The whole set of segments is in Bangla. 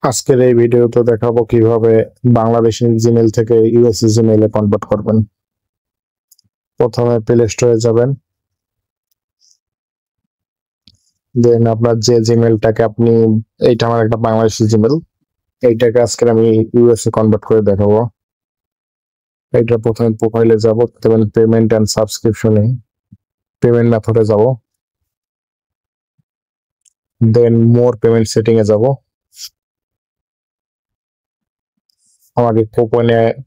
আজকের এই ভিডিওতে দেখাবো কিভাবে বাংলাদেশি জিমেইল থেকে ইউএসএ জিমেইলে কনভার্ট করবেন। প্রথমে প্লে স্টোরে যাবেন, দেন আপনার যে জিমেইলটাকে এইটা আমার একটা বাংলাদেশি জিমেইল, এইটাকে আজকে আমি ইউএসএ কনভার্ট করে দেখাবো। এইটা প্রথমে প্রোফাইলে যাব, দেন পেমেন্ট এন্ড সাবস্ক্রিপশনে পেমেন্ট মেথডে যাব, দেন মোর পেমেন্ট সেটিং এ যাব। আমাকে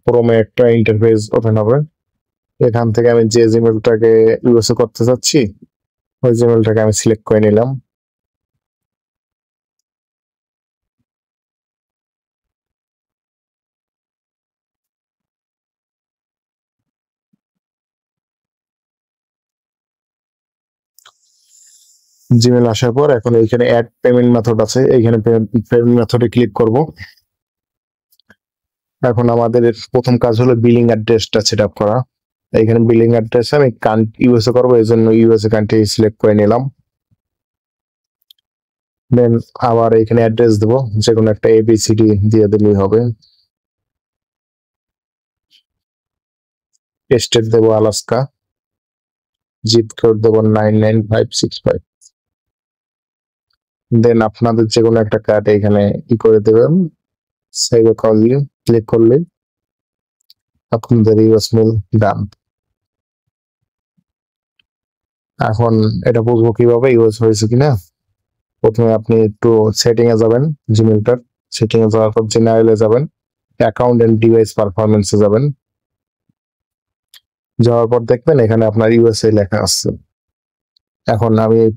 ক্রোমে একটা ইন্টারফেস ওপেন হবে। এখান থেকে আমি যে জিমেইলটাকে ইউএসএ করতে চাচ্ছি ওই জিমেইলটাকে আমি সিলেক্ট করে নিলাম। জিমেইল আসার পর এখন এইখানে অ্যাড পেমেন্ট মেথড আছে, এইখানে পেমেন্ট মেথডে ক্লিক করব। এখন আমাদের প্রথম কাজ হলো বিলিং অ্যাড্রেসটা সেটআপ করা। এইখানে বিলিং অ্যাড্রেস আমি ইউএসএ করব, এই জন্য ইউএসএ কান্ট্রি সিলেক্ট করে নিলাম। দেন আবার এখানে অ্যাড্রেস দেব, যে কোনো একটা এবিসিডি দিয়ে দিলেই হবে। স্টেট দেব আলাস্কা, জিপ কোড দেব 99565। দেন আপনাদের যে কোনো একটা কার্ড এখানে করে দেবেন, সেভ এ কল ক্লিক করলে আপনাদের ইউএস মেল ডান। এখন এটা বুঝবো কিভাবে ইউএস হয়েছে কিনা। প্রথমে আপনি একটু সেটিং এ যাবেন, জিমেইলটার সেটিং এ যাওয়ার পর জেনারেলে যাবেন, অ্যাকাউন্ট এন্ড ডিভাইস পারফরম্যান্সে যাবেন। যাওয়ার পর দেখবেন এখানে আপনার ইউএসএ লেখা আছে। এখন আমি এই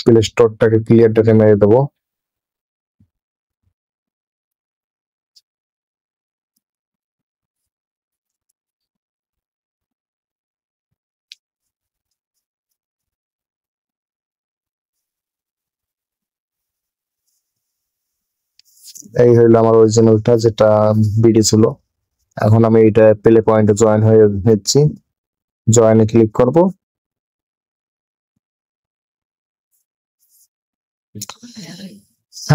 প্লে স্টোরটাকে ক্লিয়ার ডেটে মেরে দেবো। এই হইলো আমার অরিজিনালটা, যেটা বিডি ছিল। এখন আমি এটা প্লে পয়েন্টে জয়েন হয়ে নিচ্ছি, জয়েনে ক্লিক করব।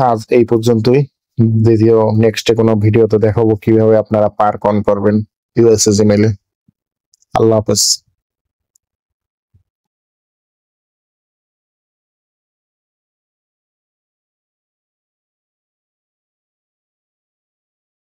আজ এই পর্যন্তই। দ্বিতীয় নেক্সটে কোনো ভিডিওতে দেখাবো কিভাবে আপনারা পার অন করবেন ইউএসএ জিমেইলে। আল্লাহ হাফেজ।